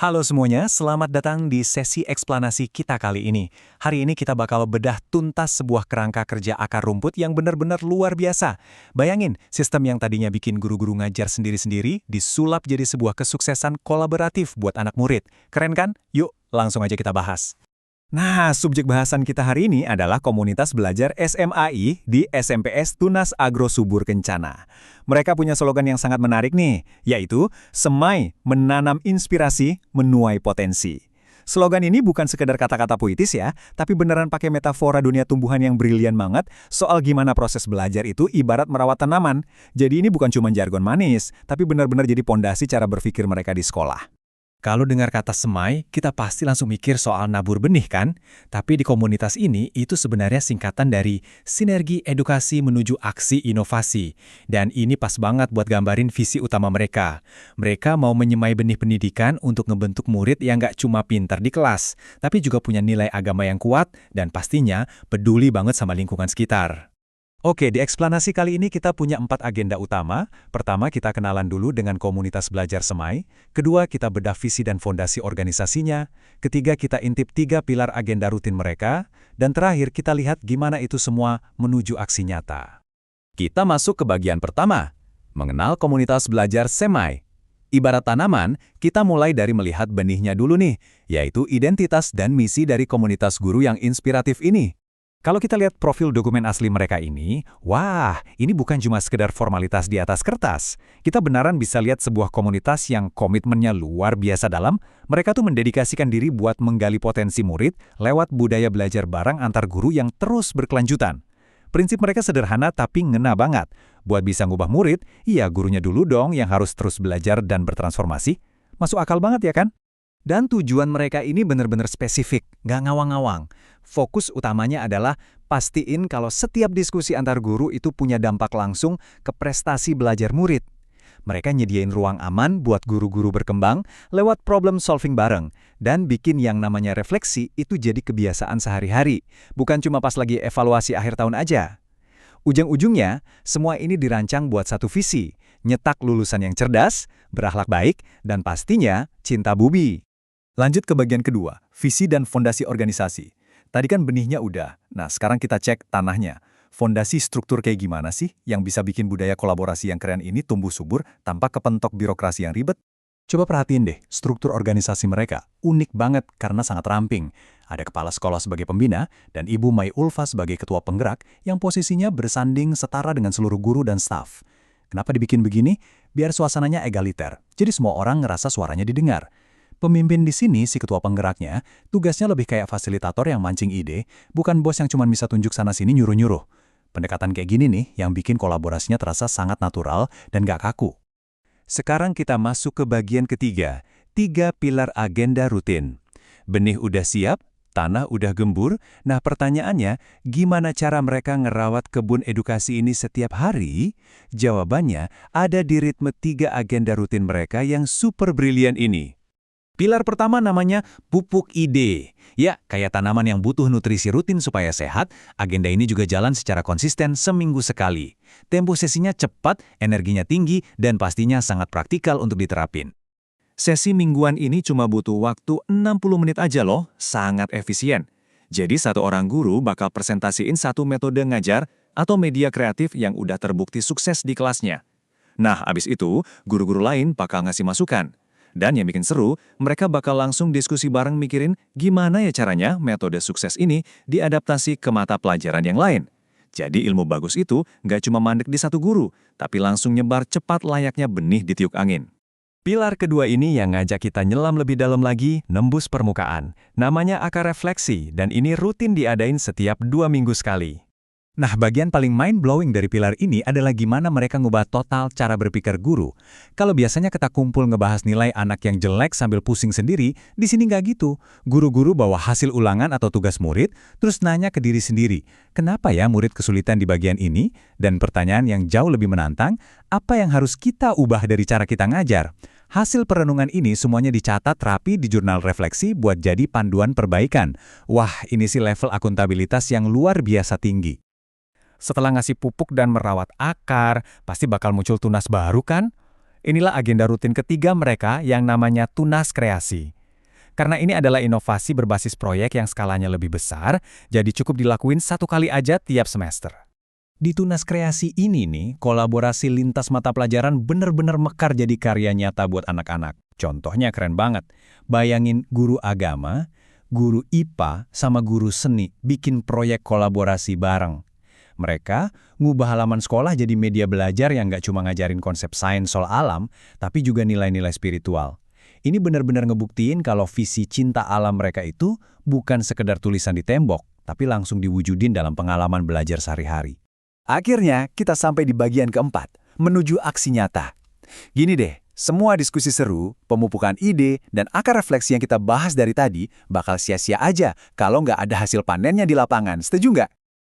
Halo semuanya, selamat datang di sesi eksplanasi kita kali ini. Hari ini kita bakal bedah tuntas sebuah kerangka kerja akar rumput yang benar-benar luar biasa. Bayangin, sistem yang tadinya bikin guru-guru ngajar sendiri-sendiri disulap jadi sebuah kesuksesan kolaboratif buat anak murid. Keren kan? Yuk, langsung aja kita bahas. Nah, subjek bahasan kita hari ini adalah komunitas belajar SMAI di SMPS Tunas Agro Subur Kencana. Mereka punya slogan yang sangat menarik nih, yaitu Semai, menanam inspirasi, menuai potensi. Slogan ini bukan sekedar kata-kata puitis ya, tapi beneran pakai metafora dunia tumbuhan yang brilian banget soal gimana proses belajar itu ibarat merawat tanaman. Jadi ini bukan cuma jargon manis, tapi benar-benar jadi pondasi cara berpikir mereka di sekolah. Kalau dengar kata semai, kita pasti langsung mikir soal nabur benih kan? Tapi di komunitas ini, itu sebenarnya singkatan dari Sinergi Edukasi Menuju Aksi Inovasi. Dan ini pas banget buat gambarin visi utama mereka. Mereka mau menyemai benih pendidikan untuk ngebentuk murid yang nggak cuma pintar di kelas, tapi juga punya nilai agama yang kuat, dan pastinya peduli banget sama lingkungan sekitar. Oke, di eksplanasi kali ini kita punya 4 agenda utama. Pertama, kita kenalan dulu dengan komunitas belajar Semai. Kedua, kita bedah visi dan fondasi organisasinya. Ketiga, kita intip 3 pilar agenda rutin mereka. Dan terakhir, kita lihat gimana itu semua menuju aksi nyata. Kita masuk ke bagian pertama, mengenal komunitas belajar Semai. Ibarat tanaman, kita mulai dari melihat benihnya dulu nih, yaitu identitas dan misi dari komunitas guru yang inspiratif ini. Kalau kita lihat profil dokumen asli mereka ini, wah, ini bukan cuma sekedar formalitas di atas kertas. Kita benaran bisa lihat sebuah komunitas yang komitmennya luar biasa dalam. Mereka tuh mendedikasikan diri buat menggali potensi murid lewat budaya belajar bareng antar guru yang terus berkelanjutan. Prinsip mereka sederhana tapi ngena banget. Buat bisa ngubah murid, iya gurunya dulu dong yang harus terus belajar dan bertransformasi. Masuk akal banget ya kan? Dan tujuan mereka ini benar-benar spesifik, nggak ngawang-ngawang. Fokus utamanya adalah pastiin kalau setiap diskusi antar guru itu punya dampak langsung ke prestasi belajar murid. Mereka nyediain ruang aman buat guru-guru berkembang lewat problem solving bareng, dan bikin yang namanya refleksi itu jadi kebiasaan sehari-hari, bukan cuma pas lagi evaluasi akhir tahun aja. Ujung-ujungnya, semua ini dirancang buat satu visi, nyetak lulusan yang cerdas, berakhlak baik, dan pastinya cinta bumi. Lanjut ke bagian kedua, visi dan fondasi organisasi. Tadi kan benihnya udah, nah sekarang kita cek tanahnya. Fondasi struktur kayak gimana sih yang bisa bikin budaya kolaborasi yang keren ini tumbuh subur tanpa kepentok birokrasi yang ribet? Coba perhatiin deh, struktur organisasi mereka unik banget karena sangat ramping. Ada kepala sekolah sebagai pembina dan Ibu Mai Ulfa sebagai ketua penggerak yang posisinya bersanding setara dengan seluruh guru dan staf. Kenapa dibikin begini? Biar suasananya egaliter, jadi semua orang ngerasa suaranya didengar. Pemimpin di sini, si ketua penggeraknya, tugasnya lebih kayak fasilitator yang mancing ide, bukan bos yang cuma bisa tunjuk sana-sini nyuruh-nyuruh. Pendekatan kayak gini nih yang bikin kolaborasinya terasa sangat natural dan gak kaku. Sekarang kita masuk ke bagian ketiga, 3 pilar agenda rutin. Benih udah siap, tanah udah gembur, nah pertanyaannya, gimana cara mereka ngerawat kebun edukasi ini setiap hari? Jawabannya ada di ritme 3 agenda rutin mereka yang super brilian ini. Pilar pertama namanya pupuk ide. Ya, kayak tanaman yang butuh nutrisi rutin supaya sehat, agenda ini juga jalan secara konsisten seminggu sekali. Tempo sesinya cepat, energinya tinggi, dan pastinya sangat praktikal untuk diterapin. Sesi mingguan ini cuma butuh waktu 60 menit aja loh, sangat efisien. Jadi satu orang guru bakal presentasiin satu metode ngajar atau media kreatif yang udah terbukti sukses di kelasnya. Nah, abis itu, guru-guru lain bakal ngasih masukan. Dan yang bikin seru, mereka bakal langsung diskusi bareng mikirin gimana ya caranya metode sukses ini diadaptasi ke mata pelajaran yang lain. Jadi ilmu bagus itu nggak cuma mandek di satu guru, tapi langsung nyebar cepat layaknya benih di tiuk angin. Pilar kedua ini yang ngajak kita nyelam lebih dalam lagi, nembus permukaan. Namanya akar refleksi, dan ini rutin diadain setiap 2 minggu sekali. Nah, bagian paling mind-blowing dari pilar ini adalah gimana mereka ngubah total cara berpikir guru. Kalau biasanya kita kumpul ngebahas nilai anak yang jelek sambil pusing sendiri, di sini nggak gitu. Guru-guru bawa hasil ulangan atau tugas murid, terus nanya ke diri sendiri, kenapa ya murid kesulitan di bagian ini? Dan pertanyaan yang jauh lebih menantang, apa yang harus kita ubah dari cara kita ngajar? Hasil perenungan ini semuanya dicatat rapi di jurnal refleksi buat jadi panduan perbaikan. Wah, ini sih level akuntabilitas yang luar biasa tinggi. Setelah ngasih pupuk dan merawat akar, pasti bakal muncul tunas baru kan? Inilah agenda rutin ketiga mereka yang namanya Tunas Kreasi. Karena ini adalah inovasi berbasis proyek yang skalanya lebih besar, jadi cukup dilakuin satu kali aja tiap semester. Di Tunas Kreasi ini nih, kolaborasi lintas mata pelajaran bener-bener mekar jadi karya nyata buat anak-anak. Contohnya keren banget. Bayangin guru agama, guru IPA, sama guru seni bikin proyek kolaborasi bareng. Mereka ngubah halaman sekolah jadi media belajar yang nggak cuma ngajarin konsep sains soal alam, tapi juga nilai-nilai spiritual. Ini benar-benar ngebuktiin kalau visi cinta alam mereka itu bukan sekedar tulisan di tembok, tapi langsung diwujudin dalam pengalaman belajar sehari-hari. Akhirnya, kita sampai di bagian keempat, menuju aksi nyata. Gini deh, semua diskusi seru, pemupukan ide, dan akar refleksi yang kita bahas dari tadi bakal sia-sia aja kalau nggak ada hasil panennya di lapangan. Setuju nggak?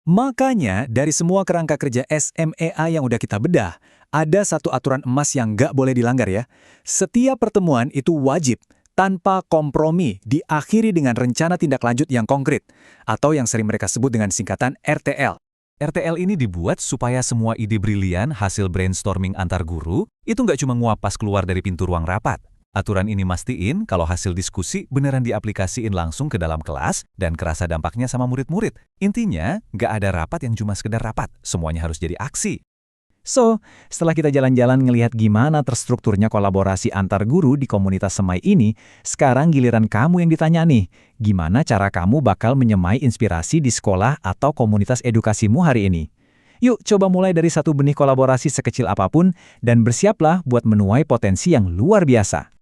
Makanya, dari semua kerangka kerja SMEA yang udah kita bedah, ada satu aturan emas yang nggak boleh dilanggar ya. Setiap pertemuan itu wajib, tanpa kompromi, diakhiri dengan rencana tindak lanjut yang konkret, atau yang sering mereka sebut dengan singkatan RTL. RTL ini dibuat supaya semua ide brilian hasil brainstorming antar guru itu nggak cuma nguap pas keluar dari pintu ruang rapat. Aturan ini mastiin kalau hasil diskusi beneran diaplikasiin langsung ke dalam kelas dan kerasa dampaknya sama murid-murid. Intinya, nggak ada rapat yang cuma sekedar rapat, semuanya harus jadi aksi. So, setelah kita jalan-jalan ngelihat gimana terstrukturnya kolaborasi antar guru di komunitas semai ini, sekarang giliran kamu yang ditanya nih, gimana cara kamu bakal menyemai inspirasi di sekolah atau komunitas edukasimu hari ini? Yuk, coba mulai dari satu benih kolaborasi sekecil apapun dan bersiaplah buat menuai potensi yang luar biasa.